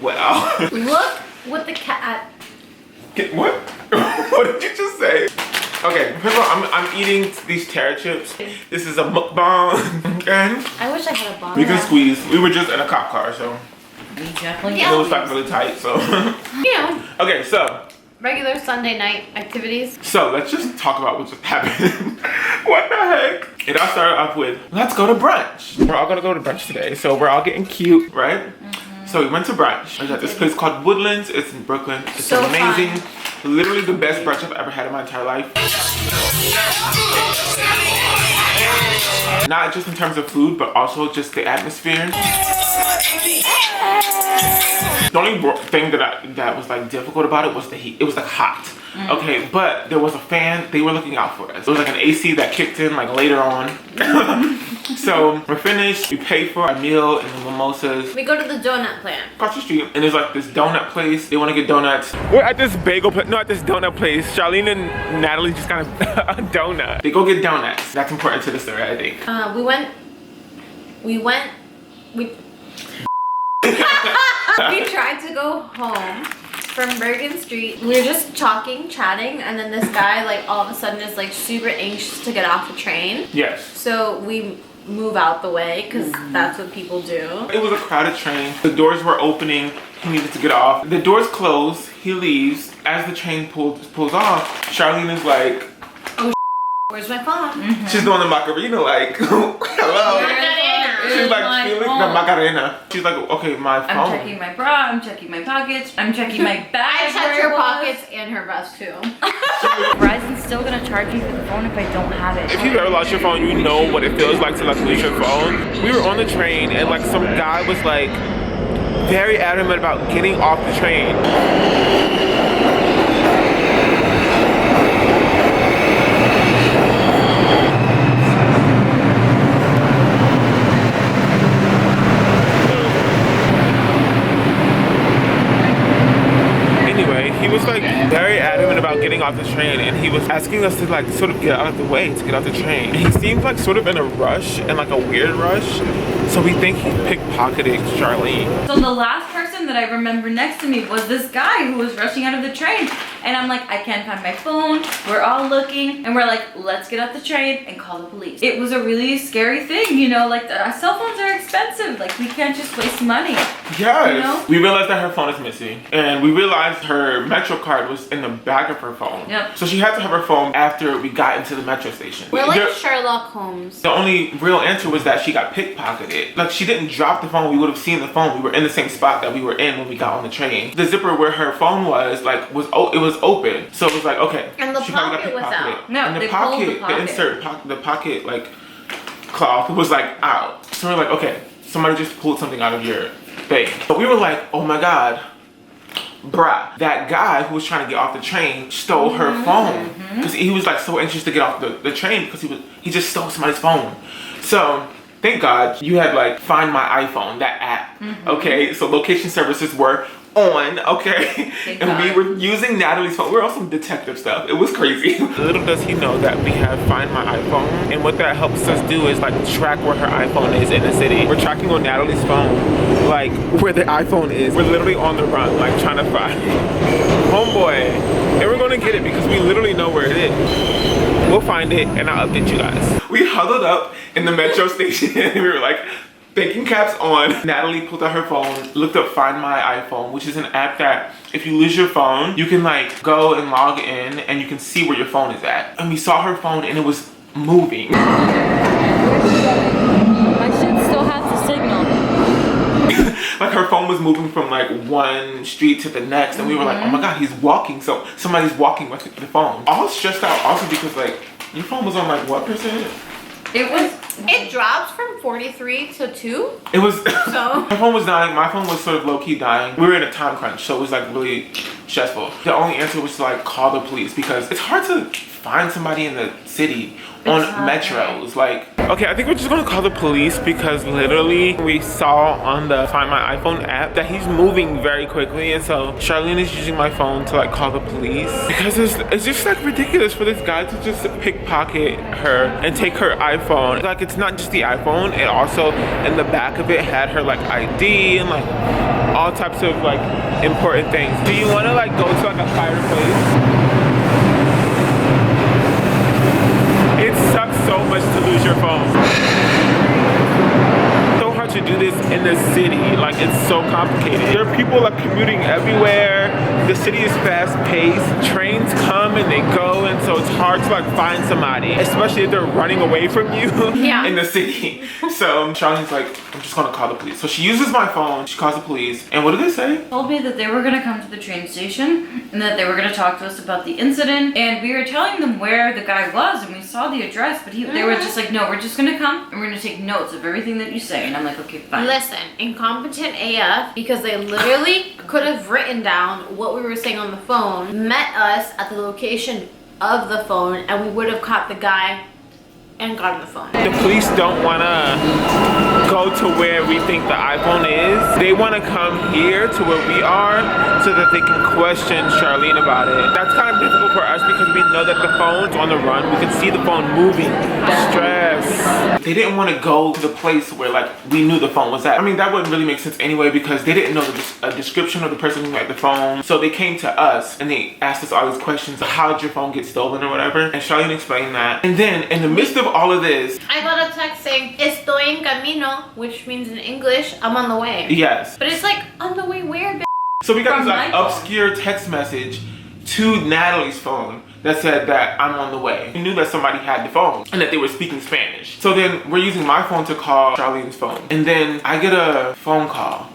well. Look what the cat. What? What did you just say? Okay, first of all, I'm eating these terra chips. This is a mukbang, okay? I wish I had a bottle. We can squeeze. We were just in a cop car, so. We definitely And it was like really tight, so. You know. Okay, so. Regular Sunday night activities. So let's just talk about what just happened. What the heck? It all started off with, let's go to brunch. We're all gonna go to brunch today, so we're all getting cute, right? So we went to brunch. I was at this place called Woodlands. It's in Brooklyn. It's So amazing. Literally the best brunch I've ever had in my entire life. Not just in terms of food, but also just the atmosphere. The only thing that was like difficult about it was the heat. It was like hot. Okay, but there was a fan. They were looking out for us. It was like an AC that kicked in like later on. So we're finished. We paid for our meal and the mimosas. We go to the donut plant. Across the street, and there's like this donut place. They want to get donuts. We're at this bagel place. No, at this donut place. Charlene and Natalie just got a donut. They go get donuts. That's important to the story, I think. We tried to go home from Bergen Street. We were just talking, chatting, and then this guy like all of a sudden is like super anxious to get off the train. Yes. So we move out the way because that's what people do. It was a crowded train. The doors were opening. He needed to get off. The doors close. He leaves. As the train pulls off, Charlene is like, oh, where's my phone? she's doing the Macarena like, hello. She's like feeling the Macarena. She's like, okay, my phone. I'm checking my bra, I'm checking my pockets, I'm checking my bag. I checked her pockets and her vest too. Verizon's still gonna charge me for the phone if I don't have it. If you've ever lost your phone, you know what it feels like to like lose your phone. We were on the train and like some guy was like very adamant about getting off the train. He was like very adamant about getting off the train, and he was asking us to like sort of get out of the way to get off the train. And he seemed like sort of in a rush, and like a weird rush. So we think he pickpocketed Charlene. So the last person that I remember next to me was this guy who was rushing out of the train. And I'm like, I can't find my phone. We're all looking, and we're like, let's get off the train and call the police. It was a really scary thing, you know, like cell phones are expensive. Like we can't just waste money. Yes. You know? We realized that her phone is missing, and we realized her Metro card was in the back of her phone. Yep. So she had to have her phone after we got into the Metro station. We're like Sherlock Holmes. The only real answer was that she got pickpocketed. Like she didn't drop the phone. We would have seen the phone. We were in the same spot that we were in when we got on the train. The zipper where her phone was like it was open. So it was like, okay. And the she probably pocket was got pickpocketed. out. No, and the they pulled pocket, the pocket. the insert pocket, the pocket like cloth was like out. So we're like, okay, somebody just pulled something out of your thing. But we were like, oh my God, bruh, that guy who was trying to get off the train stole her phone. Because he was like so anxious to get off the train because he just stole somebody's phone. So thank God you had like Find My iPhone, that app. Okay, so location services were on, okay? Thank And we God. were using Natalie's phone. We were on some detective stuff. It was crazy. Little does he know that we have Find My iPhone, and what that helps us do is like track where her iPhone is in the city. We're tracking on Natalie's phone, like where the iPhone is. We're literally on the run, like trying to find homeboy. And we're gonna get it because we literally know where it is. We'll find it and I'll update you guys. We huddled up in the Metro station and we were like, thinking caps on. Natalie pulled out her phone, looked up Find My iPhone, which is an app that if you lose your phone, you can like go and log in and you can see where your phone is at. And we saw her phone and it was moving. My shit still has the signal. Like her phone was moving from like one street to the next, and we were like, oh my God, he's walking. So somebody's walking with the phone. All stressed out also because like your phone was on like what percent? It drops from 43 to 2. It was, So her phone was dying. My phone was sort of low-key dying. We were in a time crunch, so it was like really stressful. The only answer was to like call the police because it's hard to find somebody in the city on metros. Like, okay, I think we're just gonna call the police because literally we saw on the Find My iPhone app that he's moving very quickly, and so Charlene is using my phone to like call the police because it's just like ridiculous for this guy to just pickpocket her and take her iPhone. Like, it's not just the iPhone, it also in the back of it had her like ID and like all types of like important things. Do you want to like go to like a quieter place? It sucks so much to lose your phone. So hard to do this in the city. Like, it's so complicated. There are people like commuting everywhere. The city is fast paced. Trains come and they go, and so it's hard to like find somebody, especially if they're running away from you in the city. So Charlene's like, I'm just gonna call the police. So she uses my phone, she calls the police, and what did they say? Told me that they were gonna come to the train station and that they were gonna talk to us about the incident, and we were telling them where the guy was and we saw the address, but they were just like, no, we're just gonna come and we're gonna take notes of everything that you say. And I'm like, okay, fine. Listen, incompetent AF, because they literally could have written down what we were saying on the phone, met us at the location of the phone, and we would have caught the guy and got on the phone. The police don't want to go to where we think the iPhone is. They want to come here to where we are so that they can question Charlene about it. That's kind of difficult for us because we know that the phone's on the run. We can see the phone moving. Stress. They didn't want to go to the place where like we knew the phone was at. I mean, that wouldn't really make sense anyway because they didn't know a description of the person who had the phone. So they came to us and they asked us all these questions. How did your phone get stolen or whatever? And Charlene explained that. And then in the midst of all of this, I got a text saying, estoy en camino, which means in English, I'm on the way. Yes. But it's like, on the way where, So we got this like phone. obscure text message to Natalie's phone that said that I'm on the way. We knew that somebody had the phone and that they were speaking Spanish. So then we're using my phone to call Charlene's phone. And then I get a phone call.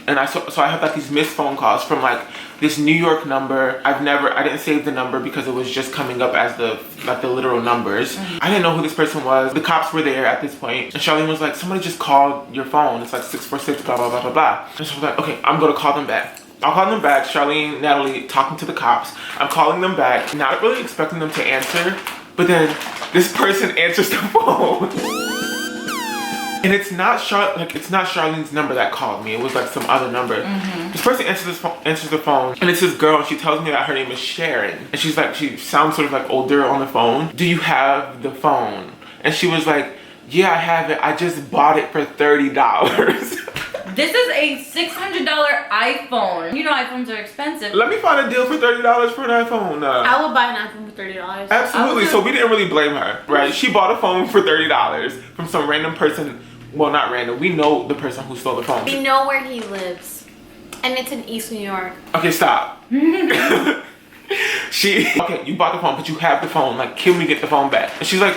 And I have like these missed phone calls from like this New York number. I didn't save the number because it was just coming up as the literal numbers. I didn't know who this person was. The cops were there at this point. And Charlene was like, somebody just called your phone. It's like 646 blah blah blah blah blah. And so I was like, okay, I'm gonna call them back. I'll call them back. Charlene, Natalie talking to the cops. I'm calling them back, not really expecting them to answer. But then this person answers the phone. And it's not Charlene's number that called me. It was like some other number. This person answers the phone, and it's this girl, and she tells me that her name is Sharon. And she's like, she sounds sort of like older on the phone. Do you have the phone? And she was like, yeah, I have it. I just bought it for $30. This is a $600 iPhone. You know iPhones are expensive. Let me find a deal for $30 for an iPhone. I will buy an iPhone for $30. Absolutely. So we didn't really blame her, right? She bought a phone for $30 from some random person. Well, not random. We know the person who stole the phone. We know where he lives. And it's in East New York. Okay, stop. Okay, you bought the phone, but you have the phone. Like, can we get the phone back? And she's like,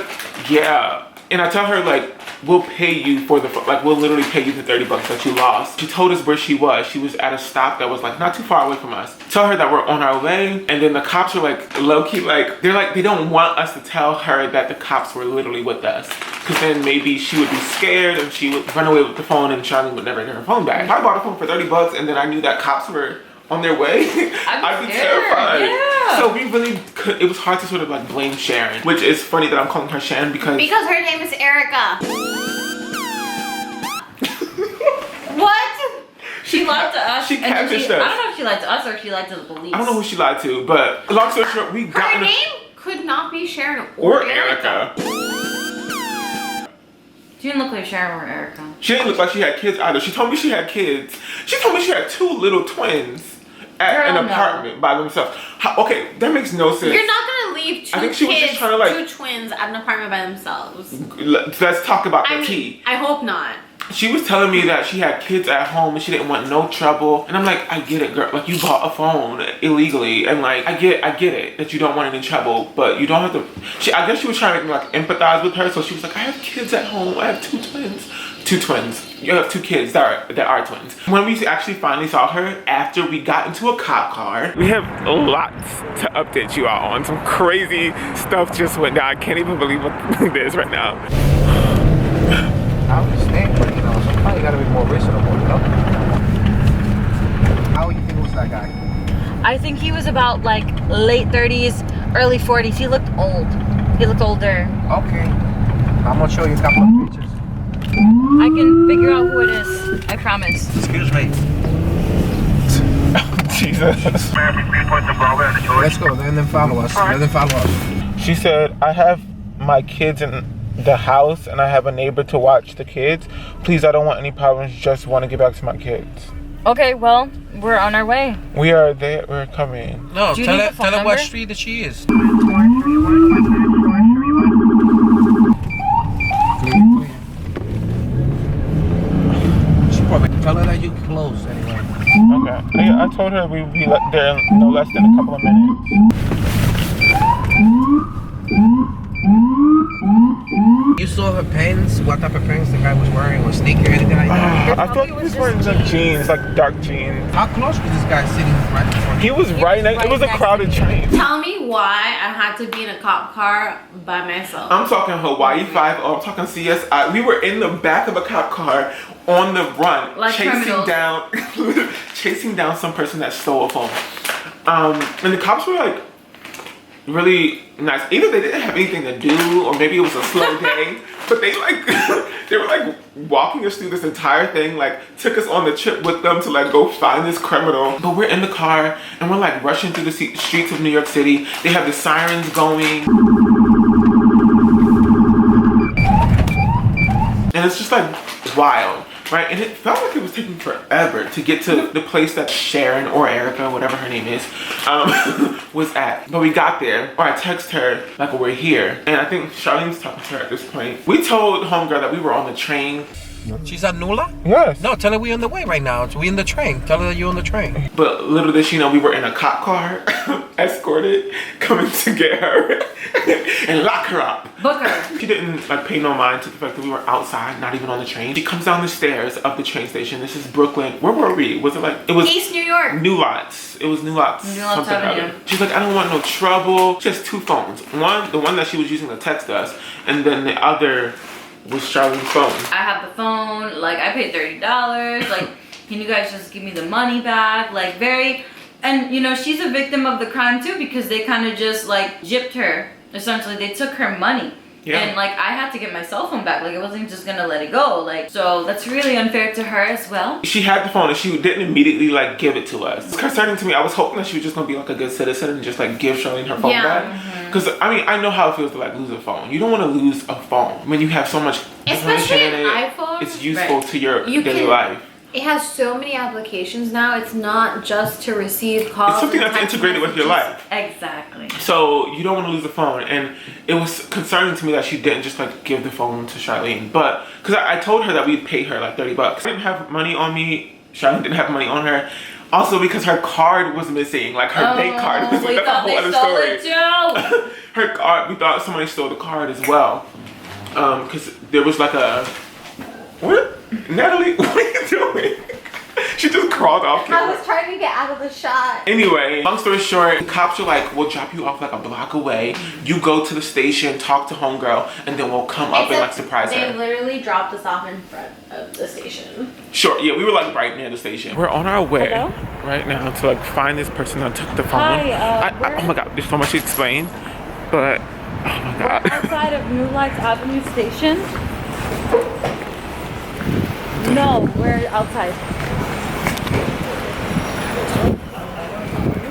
yeah. And I tell her, like, we'll pay you for the phone. Like, we'll literally pay you the $30 that you lost. She told us where she was. She was at a stop that was, like, not too far away from us. Tell her that we're on our way. And then the cops are, like, low-key, like, they don't want us to tell her that the cops were literally with us. Because then maybe she would be scared and she would run away with the phone and Charlene would never get her phone back. If I bought a phone for $30 and then I knew that cops were on their way, I'd be terrified. Yeah. So we really could, it was hard to sort of like blame Sharon, which is funny that I'm calling her Sharon because her name is Erica. What? She lied to us. She catfished us. I don't know if she lied to us or if she lied to the police. I don't know who she lied to, but long story short, we got Her name could not be Sharon or Erica. She didn't look like Sharon or Erica. She didn't look like she had kids either. She told me she had kids. She told me she had 2 little twins at an apartment by themselves. Okay, that makes no sense. You're not gonna leave 2 was just trying to, like, 2 twins at an apartment by themselves. Let's talk about the tea. I hope not. She was telling me that she had kids at home and she didn't want no trouble. And I'm like, I get it, girl. Like, you bought a phone illegally. And like, I get it that you don't want any trouble, but you don't have to. I guess she was trying to like empathize with her. So she was like, I have kids at home. I have 2 twins. 2 twins. You have 2 kids that are twins. When we actually finally saw her after we got into a cop car, we have lots to update you all on. Some crazy stuff just went down. I can't even believe what it is right now. I understand, but you know, sometimes you gotta be more reasonable, you know? How you think was that guy? I think he was about like late 30s, early 40s. He looked old. He looked older. Okay. I'm gonna show you a couple of pictures. I can figure out who it is. I promise. Excuse me. Jesus. Let's go. Let them follow us. Let them follow us. She said, I have my kids in the house and I have a neighbor to watch the kids. Please, I don't want any problems. Just want to get back to my kids. Okay, well, we're on our way. We are there. We're coming. No, Do you tell need her, the phone tell her what number? street that she is. She probably tell her that you close anyway. Okay. Yeah, I told her we'd be there in no less than a couple of minutes. You saw her pants? What type of pants the guy was wearing, or sneaker, anything like that? I feel like he was wearing like jeans, like dark jeans. How close was this guy sitting right in front of He you? was right next. It was a next crowded to me. train. Tell me why I had to be in a cop car by myself. I'm talking Hawaii 5. I'm talking CSI. We were in the back of a cop car on the run, Like criminals. chasing down some person that stole a phone. And the cops were like really nice. Either they didn't have anything to do, or maybe it was a slow day. But they like they were like walking us through this entire thing, like took us on the trip with them to like go find this criminal. But we're in the car and we're like rushing through the streets of New York City. They have the sirens going. And it's just like wild, right? And it felt like it was taking forever to get to the place that Sharon or Erica, whatever her name is, was at. But we got there, or I text her like we're here. And I think Charlene's talking to her at this point. We told homegirl that we were on the train. She's at Nula? Yes. No, tell her we're on the way right now. We in the train. Tell her that you're on the train. But little did she know we were in a cop car, escorted, coming to get her and lock her up. Book her. She didn't like pay no mind to the fact that we were outside, not even on the train. She comes down the stairs of the train station. This is Brooklyn. Where were we? Was it like, it was East New York. New Lots. It was New Lots. New Lots something or Avenue. other. She's like, I don't want no trouble. She has two phones. One, the one that she was using to text us, and then the other was Charlene's phone. I have the phone, like I paid $30, like can you guys just give me the money back? Like very, and you know, she's a victim of the crime too, because they kind of just like gypped her. Essentially, they took her money. Yeah. And like I had to get my cell phone back. Like I wasn't just gonna let it go. Like, so that's really unfair to her as well. She had the phone and she didn't immediately like give it to us. It's concerning to me. I was hoping that she was just gonna be like a good citizen and just like give Charlene her phone Yeah. back. Because I mean, I know how it feels to like lose a phone. You don't want to lose a phone when you have so much information Especially in an it. iPhone. It's useful Right. to your You daily can- life. It has so many applications now. It's not just to receive calls. It's something and that's text integrated with your messages. life. Exactly. So you don't want to lose the phone, and it was concerning to me that she didn't just like give the phone to Charlene. But because I told her that we'd pay her like $30. I didn't have money on me. Charlene didn't have money on her. Also because her card was missing, like her bank card was we that's a thought whole they other stole story. it too. Her card, we thought somebody stole the card as well. Because there was like a what? Natalie, what are you doing? She just crawled off I camera. was trying to get out of the shot. Anyway, long story short, the cops are like, we'll drop you off like a block away. You go to the station, talk to homegirl, and then we'll come up and like surprise They her. literally dropped us off in front of the station. Sure, yeah, we were like right near the station. We're on our way Hello? right now to like find this person that took the phone. Hi, oh my god, there's so much to explain, but oh my god. Outside of New Lights Avenue Station. No, we're outside.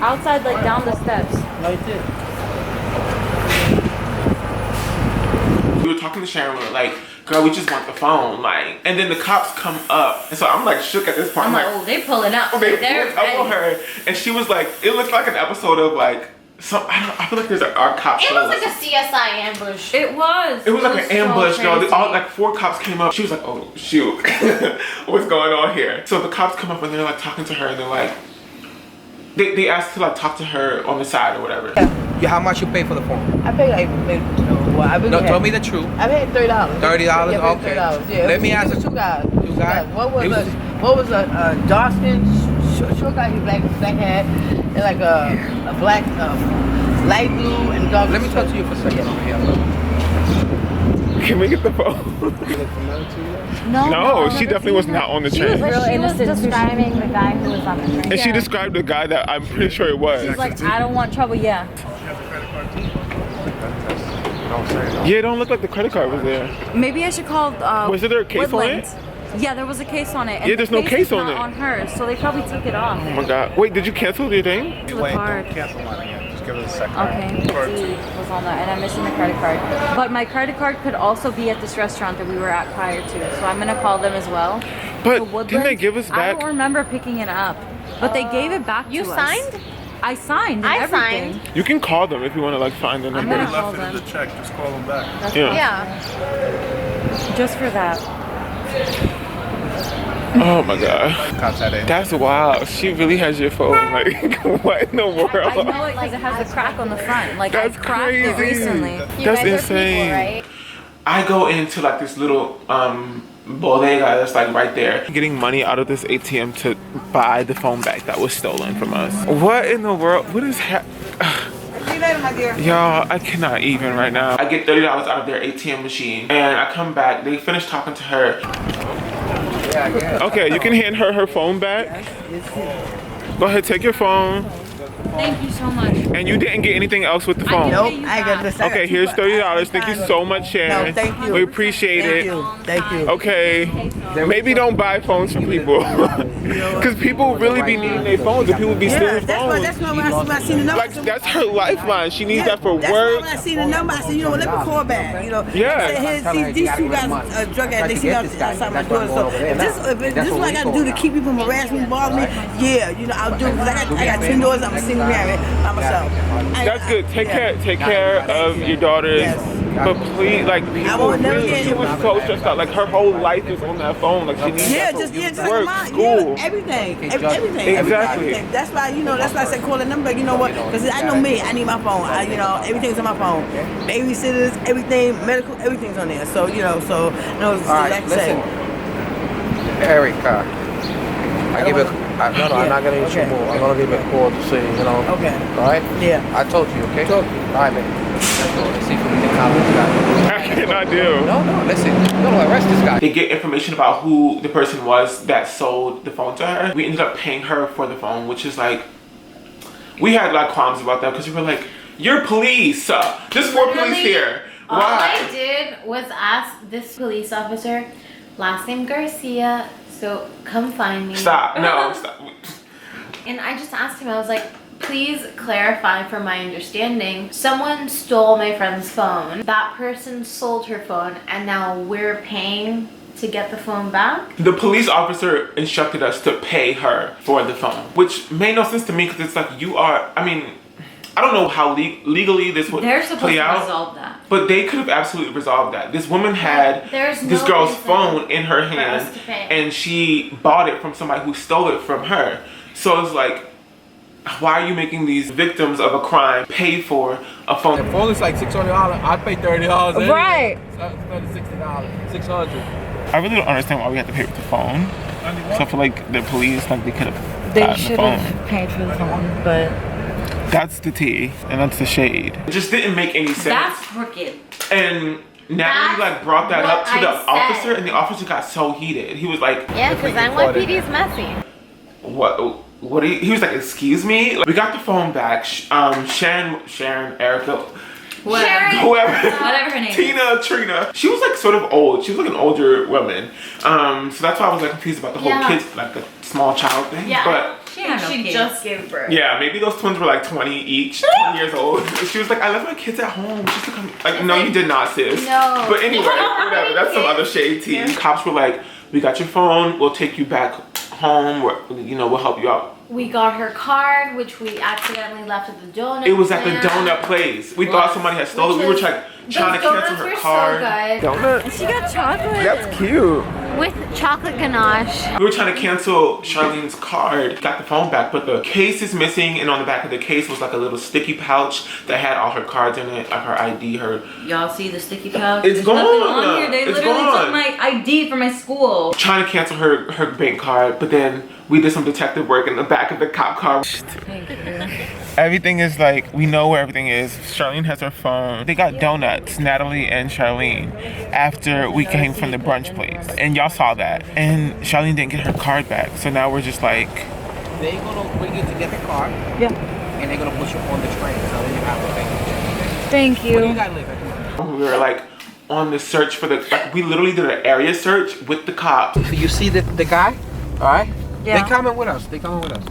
Outside, like down the steps. We were talking to Sharon, we were like, girl, we just want the phone, like, and then the cops come up, and so I'm like shook at this point. I'm like, oh, they pulling up. They They're pulled up on ready. her, and she was like, it looked like an episode of like I feel like there's our cop It show. was like a CSI ambush. It was. It was like an ambush, girl. crazy. All like 4 cops came up. She was like, "Oh shoot, what's going on here?" So the cops come up and they're like talking to her, and they're like, they asked to like talk to her on the side or whatever. Yeah, how much you pay for the phone? I paid like maybe, well, I really No, had, tell me the truth. I paid $30. $30? Yeah, I paid Okay. $30. Yeah, Let me ask you. you- Two guys. Two guys? What was a dark skin short guy? He black hat and like a black light blue and dark. Let me talk to you for a second over here. Can we get the phone? No, she definitely was not on the train. She was describing the guy who was on the train. And she described the guy that I'm pretty sure it was. She's like, I don't want trouble, yeah. Yeah, it don't look like the credit card was there. Maybe I should call. Was there a case Woodland. on it? Yeah, there was a case on it. And Yeah, there's no case on not it. on her, so they probably took it off. Oh my god. Wait, did you cancel your thing? The card. Cancel mine again. Just give it a second. Okay. Was on that, and I'm missing the credit card. But my credit card could also be at this restaurant that we were at prior to, so I'm gonna call them as well. But The Woodland, didn't they give us I back? don't remember picking it up, but they gave it back You to us. signed? I signed. And I everything. signed. You can call them if you want to like find the I'm number. gonna call them check. Just call them back. Yeah. Yeah. just for that. Oh my god. Cops had it. That's wild. She really has your phone. Like, what in the world? I know it because it has a crack on the front. Like I That's cracked it crazy. recently. You That's guys insane. are people, right? I go into like this little bodega that's like right there, getting money out of this ATM to buy the phone back that was stolen from us. What in the world? What is See you later, my dear. Y'all, I cannot even right now. I get $30 out of their ATM machine and I come back. They finish talking to her. Okay, you can hand her her phone back. Go ahead, take your phone. Thank you so much. And you didn't get anything else with the phone? Nope, I ain't got this. Okay, here's $30. Thank you so much, Sharon. No, thank you. We appreciate Thank it. you. Thank you. Okay, maybe don't buy phones from people. Because people really be needing their phones and people be Yeah, stealing that's why phones. when I seen the number. Like, that's her lifeline. She needs that for That's work. why when I seen the number, I said, you know what, let me call back. You know, Yeah. I said, these two guys, drug addicts, they see outside my door. So if this is what I got to do to keep people from harassing me, bother me, yeah, you know, I'll do it. Because I got twin daughters, I'm a single parent by myself. That's good. Take care of your daughters. Yes. But please, like, people won't never really, get she was so stressed out. Like, her whole life is on that phone. Like, she needs that for just work, like mine. school. Yeah, everything. Everything. Exactly. Everything. That's why, you know, that's why I said call the number. You know what? Because I know me. I need my phone. You know, everything's on my phone. Babysitters, everything, medical, everything's on there. So, you know, no, All right, listen. Erica, I'm not gonna issue more. I'm gonna give it a call to see, you know. Okay. All right? Yeah. I told you, okay? All right, man. Let's go. Let's see if we can get this guy. I cannot do. No, listen. No, arrest this guy. They get information about who the person was that sold the phone to her. We ended up paying her for the phone, which is like, we had like qualms about that because we were like, you're police. There's more police Literally, here. All I Why? did was ask this police officer, last name Garcia, so come find me. Stop. No, stop. And I just asked him, I was like, please clarify for my understanding. Someone stole my friend's phone. That person sold her phone and now we're paying to get the phone back? The police officer instructed us to pay her for the phone, which made no sense to me because it's like you are, I mean, I don't know how legally this would They're supposed play to out. resolve that. But they could have absolutely resolved that. This woman had There's this no girl's reason phone in her us hand to pay. and she bought it from somebody who stole it from her. So it's like, why are you making these victims of a crime pay for a phone? The phone is like $600. I pay $30. Anyway. Right. It's $60. $600. I really don't understand why we have to pay with the phone. So I feel like the police, like they could have They gotten the should phone. have paid for the phone, but That's the tea and that's the shade. It just didn't make any sense. That's crooked. And Natalie That's like brought that up to what the I said. officer and the officer got so heated. He was like, Yeah, because NYPD is messy. what he was like, excuse me? Like, we got the phone back. Sharon, Erica, Sharon. Whatever her name is. Tina, Trina. She was like sort of old. She was like an older woman. So that's why I was like confused about the whole Yeah. kids, like the small child thing. Yeah. But She had no She kids. just gave birth. yeah, maybe those twins were like 20 each, 20 years old. She was like, I left my kids at home just to come. Like, no, you did not, sis. No. But anyway, whatever. That's some other shade tea. Yeah. Cops were like, we got your phone. We'll take you back home. We'll help you out. We got her card, which we accidentally left at the donut. It was at the stand. donut place. We thought somebody had stolen it. We were trying to Those cancel donuts her were card. so good. Donut? she got chocolate. That's cute. with chocolate ganache. We were trying to cancel Charlene's card, got the phone back, but the case is missing, and on the back of the case was like a little sticky pouch that had all her cards in it, like her ID, her... Y'all see the sticky pouch? It's There's nothing gone. on here. They It's literally gone. took my ID from my school. Trying to cancel her bank card, but then we did some detective work in the back of the cop car. Thank you. Everything is like, we know where everything is. Charlene has her phone. They got donuts, Natalie and Charlene, after we came from the brunch place. And y'all saw that. And Charlene didn't get her card back. So now we're just like... They're gonna bring you to get the card. Yeah. And they're gonna put you on the train. So then you have to pay. Thank Where do you. you guys live at? We were like on the search for the... Like, we literally did an area search with the cops. So you see the guy? Alright? Yeah. They coming with us. They coming with us.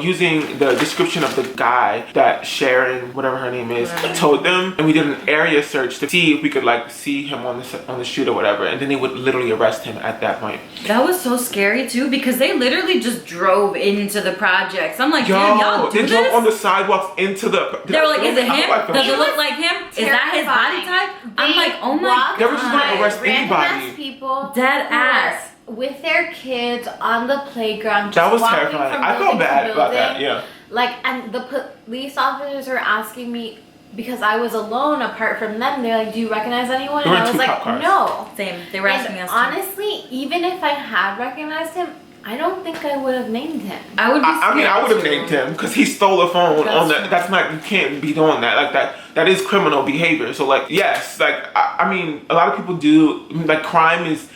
Using the description of the guy that Sharon, whatever her name is, told them, and we did an area search to see if we could like see him on the shoot or whatever, and then they would literally arrest him at that point. That was so scary too because they literally just drove into the projects. I'm like, damn, y'all do they this? drove on the sidewalks into the... They were like, is it him? Does it look like him? Is that his body Terrifying. type? I'm like, oh my They were just gonna god. arrest Random ass anybody. people Dead who ass. are with their kids on the playground. That just was walking terrifying. from I felt building to bad about that, building. yeah. Like, and the police officers were asking me because I was alone apart from them. They're like, "Do you recognize anyone?" There And were I was two like, cop cars. "No." Same. They were asking And us. honestly, even if I had recognized him, I don't think I would have named him. I would be I mean, I would have scared, named too. him because he stole a phone That's on true. that. That's not, you can't be doing that. Like that is criminal behavior. So like, yes, like, I mean, a lot of people do, like crime is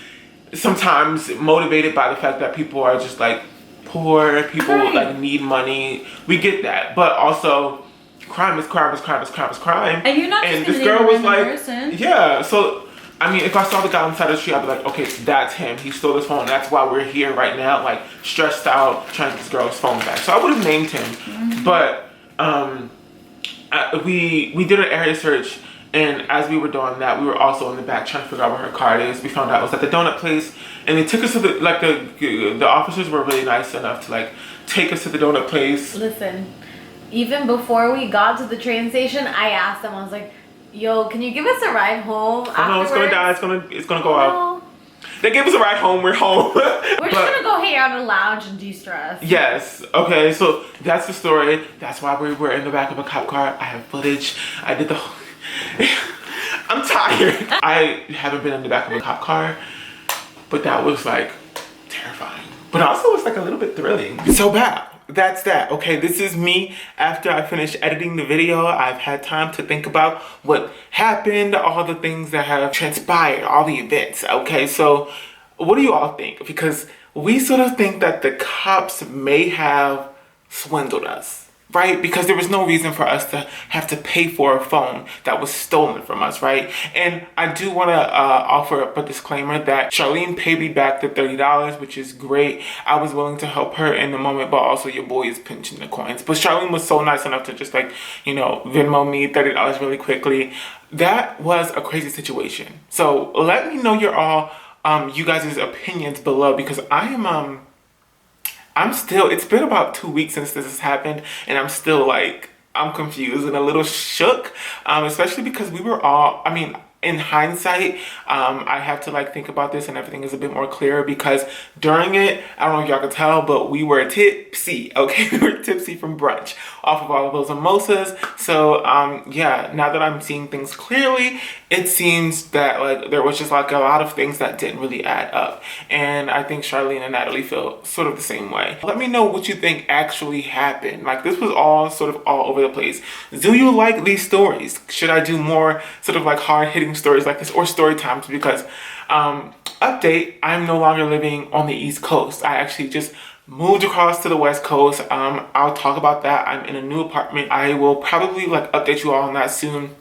sometimes motivated by the fact that people are just like poor, people Right. like need money. We get that. But also, crime is crime is crime is crime is crime. And you're not just And gonna this name girl a was random like, person. yeah, so I mean, if I saw the guy on the side of the street, I'd be like, okay, that's him. He stole his phone. That's why we're here right now, like stressed out, trying to get this girl's phone back. So I would have named him, but we did an area search, and as we were doing that, we were also in the back trying to figure out where her card is. We found out it was at the donut place, and they took us to the officers were really nice enough to like take us to the donut place. Listen, even before we got to the train station, I asked them. I was like, "Yo, can you give us a ride home?" Oh no, it's gonna die. It's gonna go out. No. They gave us a ride home. We're home. We're just gonna go hang out in a lounge and de-stress. Yes. Okay. So that's the story. That's why we were in the back of a cop car. I have footage. I did the. I'm tired. I haven't been in the back of a cop car, but that was like terrifying. But also it's like a little bit thrilling. So bad. That's that. Okay, this is me after I finished editing the video. I've had time to think about what happened, all the things that have transpired, all the events. Okay, so what do you all think? Because we sort of think that the cops may have swindled us, right? Because there was no reason for us to have to pay for a phone that was stolen from us, right? And I do want to offer up a disclaimer that Charlene paid me back the $30, which is great. I was willing to help her in the moment, but also your boy is pinching the coins. But Charlene was so nice enough to just like, you know, Venmo me $30 really quickly. That was a crazy situation. So let me know you guys' opinions below, because I'm still, it's been about 2 weeks since this has happened, and I'm still like, I'm confused and a little shook, especially because we were all, I mean, in hindsight, I have to like think about this and everything is a bit more clear, because during it, I don't know if y'all can tell, but we were tipsy, okay? We were tipsy from brunch off of all of those mimosas. So yeah, now that I'm seeing things clearly, it seems that like there was just like a lot of things that didn't really add up. And I think Charlene and Natalie feel sort of the same way. Let me know what you think actually happened. Like, this was all sort of all over the place. Do you like these stories? Should I do more sort of like hard-hitting stories like this, or story times? Because update, I'm no longer living on the East Coast. I actually just moved across to the West Coast. I'll talk about that. I'm in a new apartment. I will probably like update you all on that soon.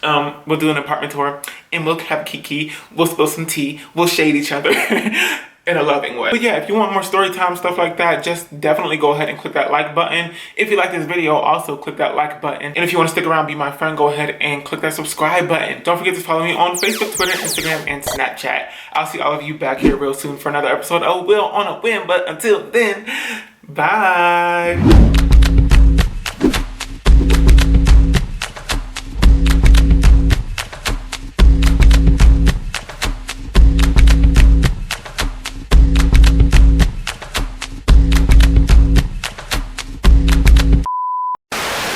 We'll do an apartment tour and we'll have Kiki, we'll spill some tea, we'll shade each other in a loving way. But yeah, if you want more story time, stuff like that, just definitely go ahead and click that like button. If you like this video, also click that like button. And if you want to stick around, be my friend, go ahead and click that subscribe button. Don't forget to follow me on Facebook, Twitter, Instagram, and Snapchat. I'll see all of you back here real soon for another episode of Will on a Whim. But until then, bye.